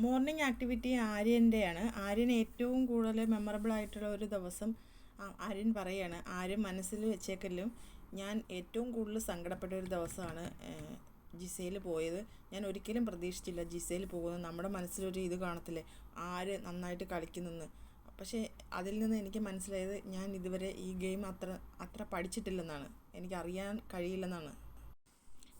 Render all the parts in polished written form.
Morning activity ആര്യൻ്റെയാണ്. ആര്യന് ഏറ്റവും കൂടുതൽ memorable ആയിട്ടുള്ള ഒരു ദിവസം ആര്യൻ പറയാണ്, ആര്യൻ മനസ്സിൽ വെച്ചേക്കലും ഞാൻ ഏറ്റവും കൂടുതൽ സങ്കടപ്പെട്ട ഒരു ദിവസമാണ് ജിസയിൽ പോയത്. ഞാൻ ഒരിക്കലും പ്രതീക്ഷിച്ചില്ല ജിസയിൽ പോകുന്നത്. നമ്മുടെ മനസ്സിലൊരു ഇത് കാണത്തില്ലേ, ആര് നന്നായിട്ട് കളിക്കുന്നെന്ന്. പക്ഷേ അതിൽ നിന്ന് എനിക്ക് മനസ്സിലായത് ഞാൻ ഇതുവരെ ഈ ഗെയിം അത്ര പഠിച്ചിട്ടില്ലെന്നാണ്, എനിക്കറിയാൻ കഴിയില്ലെന്നാണ്.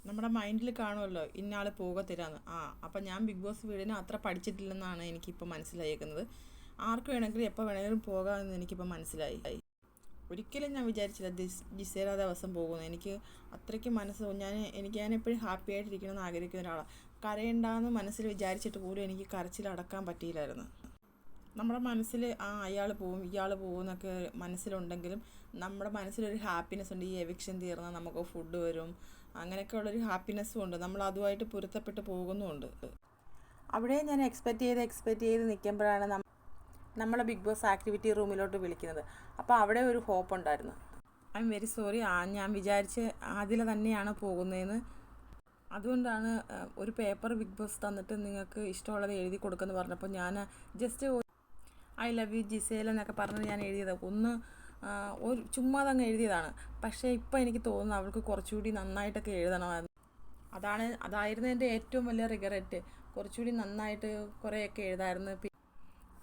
നമ്മുടെ മൈൻഡിൽ കാണുമല്ലോ ഇന്നയാൾ പോകത്തില്ലാന്ന്. അപ്പം ഞാൻ ബിഗ് ബോസ് വീടിന് അത്ര പഠിച്ചിട്ടില്ലെന്നാണ് എനിക്കിപ്പോൾ മനസ്സിലായേക്കുന്നത്. ആർക്ക് വേണമെങ്കിലും എപ്പോൾ വേണമെങ്കിലും പോകാമെന്ന് എനിക്കിപ്പോൾ മനസ്സിലായി. ഒരിക്കലും ഞാൻ വിചാരിച്ചില്ല ജിസേല ദിവസം പോകുന്നു. എനിക്ക് അത്രയ്ക്ക് ഞാൻ എപ്പോഴും ഹാപ്പി ആയിട്ടിരിക്കണമെന്ന് ആഗ്രഹിക്കുന്ന ഒരാളാണ്. കരയണ്ടെന്ന് മനസ്സിൽ വിചാരിച്ചിട്ട് പോലും എനിക്ക് കരച്ചിൽ അടക്കാൻ പറ്റിയില്ലായിരുന്നു. നമ്മുടെ മനസ്സിൽ അയാൾ പോവും ഇയാൾ പോകും എന്നൊക്കെ മനസ്സിലുണ്ടെങ്കിലും നമ്മുടെ മനസ്സിലൊരു ഹാപ്പിനെസ് ഉണ്ട്. ഈ എവിക്ഷൻ തീർന്നാൽ നമുക്ക് ഫുഡ് വരും, അങ്ങനെയൊക്കെ ഉള്ളൊരു ഹാപ്പിനെസ്സും ഉണ്ട്. നമ്മൾ അതുമായിട്ട് പൊരുത്തപ്പെട്ട് പോകുന്നുമുണ്ട്. അവിടെ ഞാൻ എക്സ്പെക്റ്റ് ചെയ്ത് നിൽക്കുമ്പോഴാണ് നമ്മളെ ബിഗ് ബോസ് ആക്ടിവിറ്റി റൂമിലോട്ട് വിളിക്കുന്നത്. അപ്പോൾ അവിടെ ഒരു ഹോപ്പ് ഉണ്ടായിരുന്നു. ഐ എം വെരി സോറി, ഞാൻ വിചാരിച്ച് ആദില തന്നെയാണ് പോകുന്നതെന്ന്. അതുകൊണ്ടാണ് ഒരു പേപ്പർ ബിഗ് ബോസ് തന്നിട്ട് നിങ്ങൾക്ക് ഇഷ്ടമുള്ളത് എഴുതി കൊടുക്കുമെന്ന് പറഞ്ഞപ്പോൾ ഞാൻ just I love you Gizele എന്നൊക്കെ പറഞ്ഞ് ഞാൻ എഴുതിയത് ഒരു ചുമ്മാതങ്ങ് എഴുതിയതാണ്. പക്ഷേ ഇപ്പോൾ എനിക്ക് തോന്നുന്നു അവൾക്ക് കുറച്ചുകൂടി നന്നായിട്ടൊക്കെ എഴുതണമായിരുന്നു. അതായിരുന്നു എൻ്റെ ഏറ്റവും വലിയ റിഗ്രറ്റ്. കുറച്ചുകൂടി നന്നായിട്ട് കുറേയൊക്കെ എഴുതായിരുന്നു.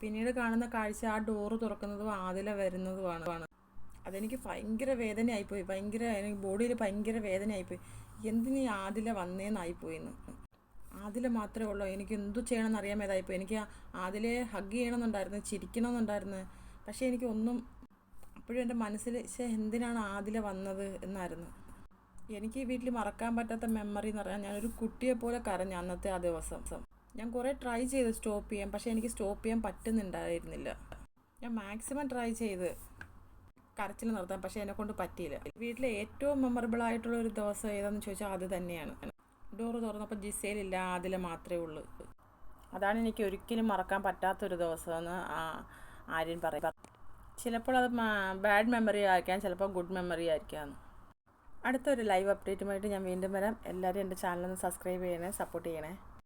പിന്നീട് കാണുന്ന കാഴ്ച ആ ഡോറ് തുറക്കുന്നതും ആദില വരുന്നതുമാണ്. അതെനിക്ക് ഭയങ്കര വേദനയായിപ്പോയി. എനിക്ക് ബോഡിയിൽ ഭയങ്കര വേദനയായിപ്പോയി. എന്തിനീ ആദില വന്നേന്നായിപ്പോയിന്ന്. ആദില മാത്രമേ ഉള്ളൂ. എനിക്ക് എന്തു ചെയ്യണമെന്ന് അറിയാൻ മേലായിപ്പോയി. എനിക്ക് ആദിലെ ഹഗ് ചെയ്യണമെന്നുണ്ടായിരുന്നു, ചിരിക്കണമെന്നുണ്ടായിരുന്നു. പക്ഷേ എനിക്കൊന്നും അപ്പോഴും എൻ്റെ മനസ്സിൽ എന്തിനാണ് ആദില വന്നത് എന്നായിരുന്നു. എനിക്ക് ഈ വീട്ടിൽ മറക്കാൻ പറ്റാത്ത മെമ്മറി എന്ന് പറഞ്ഞാൽ ഞാനൊരു കുട്ടിയെപ്പോലെ കരഞ്ഞു അന്നത്തെ ആ ദിവസം. ഞാൻ കുറേ ട്രൈ ചെയ്ത് സ്റ്റോപ്പ് ചെയ്യാൻ, പക്ഷേ എനിക്ക് സ്റ്റോപ്പ് ചെയ്യാൻ പറ്റുന്നുണ്ടായിരുന്നില്ല. ഞാൻ മാക്സിമം ട്രൈ ചെയ്ത് കരച്ചിൽ നിർത്താൻ, പക്ഷേ എന്നെക്കൊണ്ട് പറ്റിയില്ല. വീട്ടിലെ ഏറ്റവും മെമ്മറബിൾ ആയിട്ടുള്ള ഒരു ദിവസം ഏതാണെന്ന് ചോദിച്ചാൽ അത് തന്നെയാണ്. ഡോറ് തുറന്നപ്പോൾ ജിസേലില്ല, ആദില മാത്രമേ ഉള്ളൂ. അതാണ് എനിക്ക് ഒരിക്കലും മറക്കാൻ പറ്റാത്തൊരു ദിവസമെന്ന് ആര്യൻ പറയും. ചിലപ്പോൾ അത് ബാഡ് മെമ്മറി ആയിരിക്കാം, ചിലപ്പോൾ ഗുഡ് മെമ്മറി ആയിരിക്കാം. അടുത്തൊരു ലൈവ് അപ്ഡേറ്റുമായിട്ട് ഞാൻ വീണ്ടും വരാം. എല്ലാവരും എൻ്റെ ചാനലൊന്ന് സബ്സ്ക്രൈബ് ചെയ്യണേ, സപ്പോർട്ട് ചെയ്യണേ.